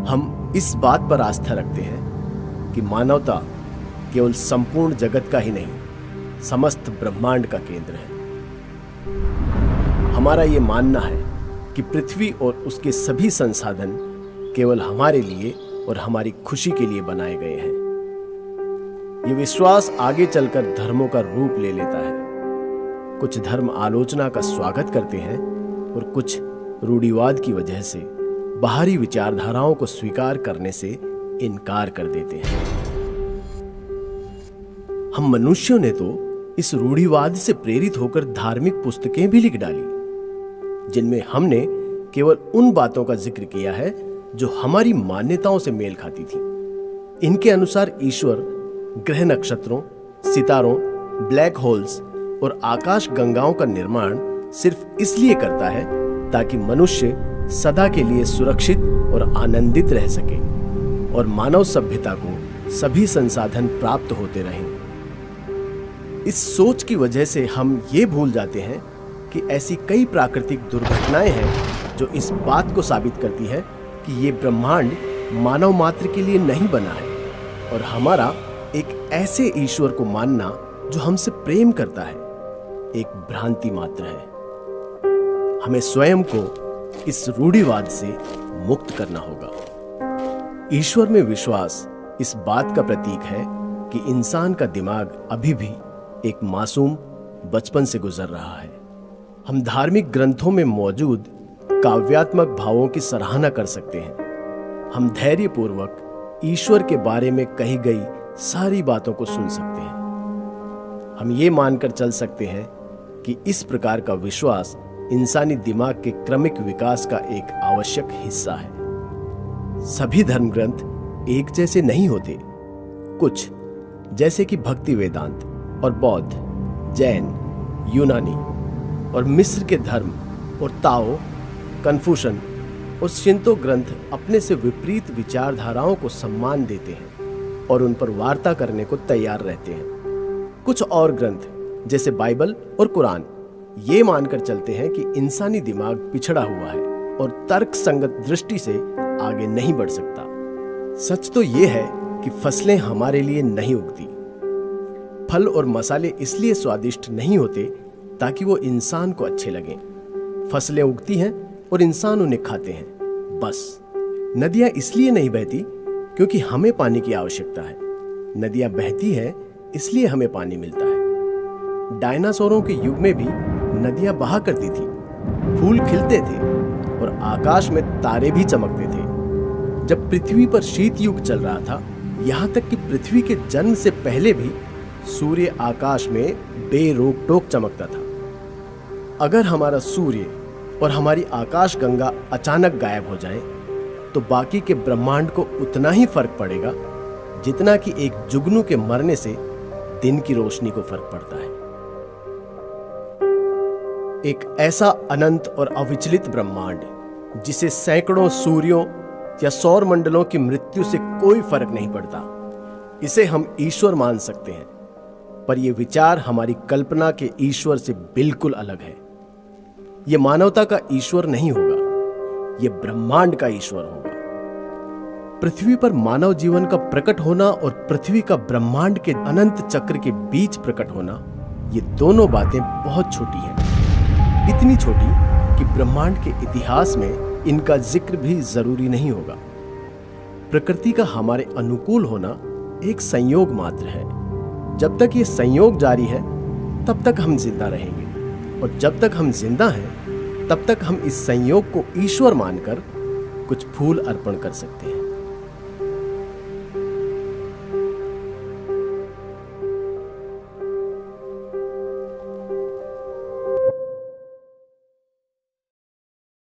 हम इस बात पर आस्था रखते हैं कि मानवता केवल संपूर्ण जगत का ही नहीं, समस्त ब्रह्मांड का केंद्र है। हमारा ये मानना है कि पृथ्वी और उसके सभी संसाधन केवल हमारे लिए और हमारी खुशी के लिए बनाए गए हैं। ये विश्वास आगे चलकर धर्मों का रूप ले लेता है। कुछ धर्म आलोचना का स्वागत करते हैं और कुछ रूढ़िवाद की वजह से बाहरी विचारधाराओं को स्वीकार करने से इनकार कर देते हैं। हम मनुष्यों ने तो इस रूढ़िवाद से प्रेरित होकर धार्मिक पुस्तकें भी लिख डाली, जिनमें हमने केवल उन बातों का जिक्र किया है जो हमारी मान्यताओं से मेल खाती थी। इनके अनुसार ईश्वर ग्रह नक्षत्रों, सितारों, ब्लैक होल्स और आकाश गंगाओं का निर्माण सिर्फ इसलिए करता है ताकि मनुष्य सदा के लिए सुरक्षित और आनंदित रह सके और मानव सभ्यता को सभी संसाधन प्राप्त होते रहें। इस सोच की वजह से हम ये भूल जाते हैं कि ऐसी कई प्राकृतिक दुर्घटनाएं हैं जो इस बात को साबित करती है कि ये ब्रह्मांड मानव मात्र के लिए नहीं बना है और हमारा एक ऐसे ईश्वर को मानना जो हमसे प्रेम करता है एक भ्रांति मात्र है। हमें स्वयं को इस रूढ़िवाद से मुक्त करना होगा। ईश्वर में विश्वास इस बात का प्रतीक है कि इंसान का दिमाग अभी भी एक मासूम बचपन से गुजर रहा है। हम धार्मिक ग्रंथों में मौजूद काव्यात्मक भावों की सराहना कर सकते हैं। हम धैर्यपूर्वक ईश्वर के बारे में कही गई सारी बातों को सुन सकते हैं। हम ये मानकर चल सकते हैं कि इस प्रकार का विश्वास इंसानी दिमाग के क्रमिक विकास का एक आवश्यक हिस्सा है। सभी धर्म ग्रंथ एक जैसे नहीं होते। कुछ जैसे कि भक्ति वेदांत और बौद्ध, जैन, यूनानी और मिस्र के धर्म और ताओ, कन्फ्यूशन और शिंतो ग्रंथ अपने से विपरीत विचारधाराओं को सम्मान देते हैं और उन पर वार्ता करने को तैयार रहते हैं। कुछ और ग्रंथ जैसे बाइबल और कुरान ये मानकर चलते हैं कि इंसानी दिमाग पिछड़ा हुआ है और तर्क संगत दृष्टि से आगे नहीं बढ़ सकता। सच तो ये है कि फसलें हमारे लिए नहीं उगती। फल और मसाले इसलिए स्वादिष्ट नहीं होते ताकि वो इंसान को अच्छे लगें। फसलें उगती हैं और इंसान उन्हें खाते हैं, बस। नदियां इसलिए नहीं बहती क्योंकि हमें पानी की आवश्यकता है। नदियां बहती हैं इसलिए हमें पानी मिलता है। डायनासोरों के युग में भी नदियां बहा करती थी, फूल खिलते थे और आकाश में तारे भी चमकते थे। जब पृथ्वी पर शीत युग चल रहा था, यहां तक कि पृथ्वी के जन्म से पहले भी सूर्य आकाश में बेरोक टोक चमकता था। अगर हमारा सूर्य और हमारी आकाश गंगा अचानक गायब हो जाए तो बाकी के ब्रह्मांड को उतना ही फर्क पड़ेगा जितना कि एक जुगनू के मरने से दिन की रोशनी को फर्क पड़ता है। एक ऐसा अनंत और अविचलित ब्रह्मांड जिसे सैकड़ों सूर्यों या सौर मंडलों की मृत्यु से कोई फर्क नहीं पड़ता, इसे हम ईश्वर मान सकते हैं। पर यह विचार हमारी कल्पना के ईश्वर से बिल्कुल अलग है। यह मानवता का ईश्वर नहीं होगा, यह ब्रह्मांड का ईश्वर होगा। पृथ्वी पर मानव जीवन का प्रकट होना और पृथ्वी का ब्रह्मांड के अनंत चक्र के बीच प्रकट होना, ये दोनों बातें बहुत छोटी हैं। इतनी छोटी कि ब्रह्मांड के इतिहास में इनका जिक्र भी जरूरी नहीं होगा। प्रकृति का हमारे अनुकूल होना एक संयोग मात्र है। जब तक ये संयोग जारी है तब तक हम जिंदा रहेंगे और जब तक हम जिंदा हैं तब तक हम इस संयोग को ईश्वर मानकर कुछ फूल अर्पण कर सकते हैं।